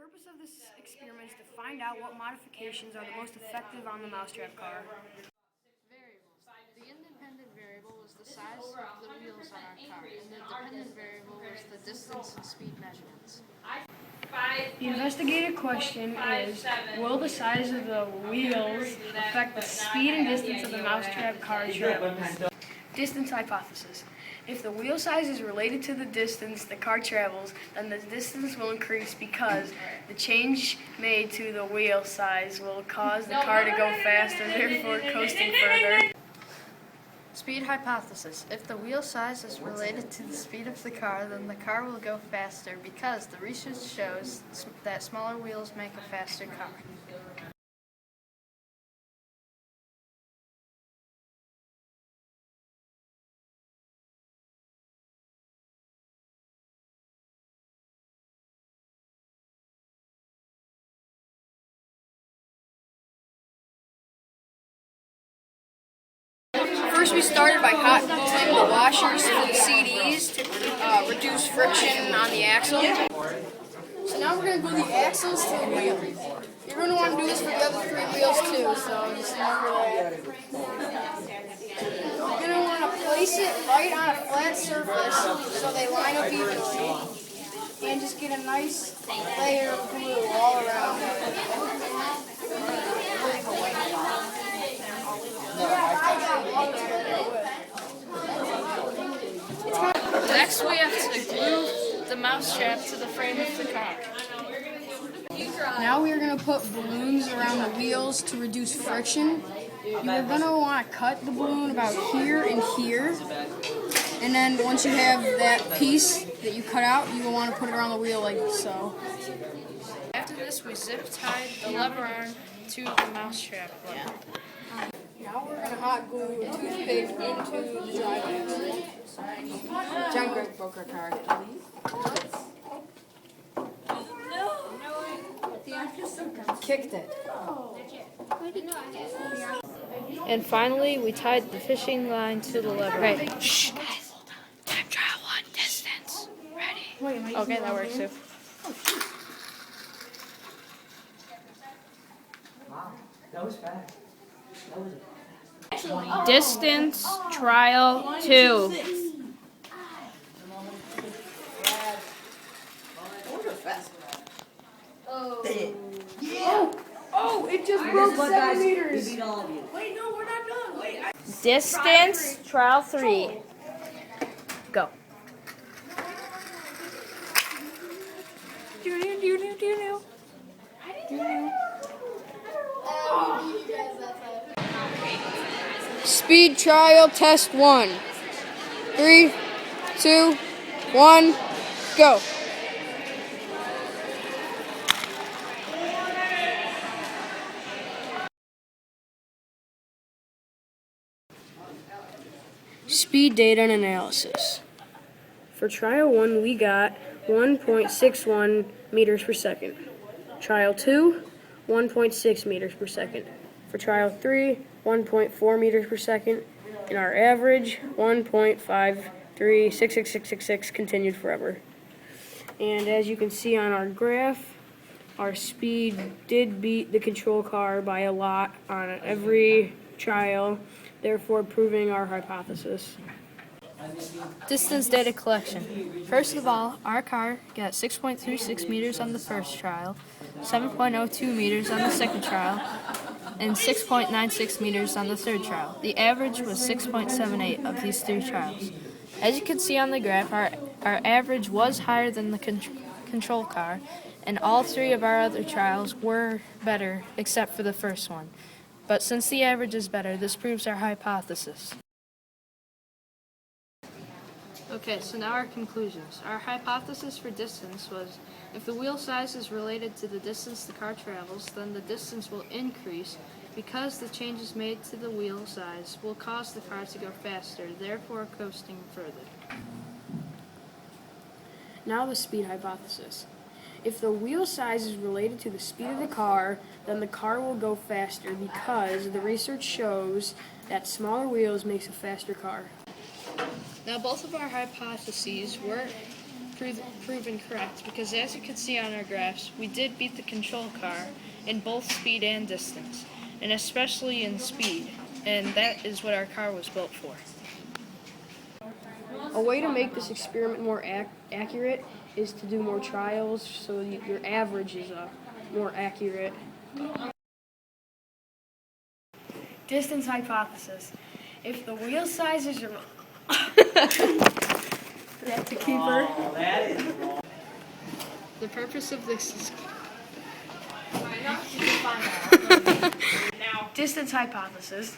purpose of this experiment is to find out what modifications are the most effective on the Mousetrap car. Variables. The independent variable was the size of the wheels on our car, and the dependent variable was the distance and speed measurements. The investigative question is, will the size of the wheels affect the speed and distance of the Mousetrap car travels? Distance hypothesis. If the wheel size is related to the distance the car travels, then the distance will increase because the change made to the wheel size will cause the car to go faster, therefore coasting further. Speed hypothesis. If the wheel size is related to the speed of the car, then the car will go faster because the research shows that smaller wheels make a faster car. First, we started by hot gluing the washers to the CDs to reduce friction on the axle. So now we're going to glue the axles to the wheel. You're going to want to do this for the other three wheels too, so just remember that. You're going to want to place it right on a flat surface so they line up evenly, and just get a nice layer of glue all around it. Next, we have to glue the mousetrap to the frame of the car. Now we are going to put balloons around the wheels to reduce friction. You are going to want to cut the balloon about here and here. And then once you have that piece that you cut out, you will want to put it around the wheel like so. After this, we zip tied the lever arm to the mousetrap. Now we're going to hot glue a toothpick into the drive axle. John Greg broke our car. Kicked it. And finally, we tied the fishing line to the lever. Right. Shh, guys, hold on. Time trial 1, distance. Ready? Okay, that works too. Wow, that was fast. That was Distance trial 2. Oh, it just broke 7 meters. beat all of you. Wait, no, we're not done. Wait. Distance trial 3. Go. Speed trial test 1. 3, 2, 1, go. Speed data and analysis. For trial 1, we got 1.61 meters per second. Trial 2, 1.6 meters per second. For trial 3, 1.4 meters per second. And our average, 1.536666 continued forever. And as you can see on our graph, our speed did beat the control car by a lot on every trial, therefore proving our hypothesis. Distance data collection. First of all, our car got 6.36 meters on the first trial, 7.02 meters on the second trial, and 6.96 meters on the third trial. The average was 6.78 of these 3 trials. As you can see on the graph, our average was higher than the control car, and all 3 of our other trials were better except for the first one. But since the average is better, this proves our hypothesis. Okay, so now our conclusions. Our hypothesis for distance was if the wheel size is related to the distance the car travels, then the distance will increase because the changes made to the wheel size will cause the car to go faster, therefore coasting further. Now the speed hypothesis. If the wheel size is related to the speed of the car, then the car will go faster because the research shows that smaller wheels makes a faster car. Now both of our hypotheses were proven correct because, as you can see on our graphs, we did beat the control car in both speed and distance, and especially in speed, and that is what our car was built for. A way to make this experiment more accurate is to do more trials so your average is more accurate. Distance hypothesis. If the wheel sizes are... That's a keeper. Oh, that is wrong. The purpose of this is... Distance hypothesis.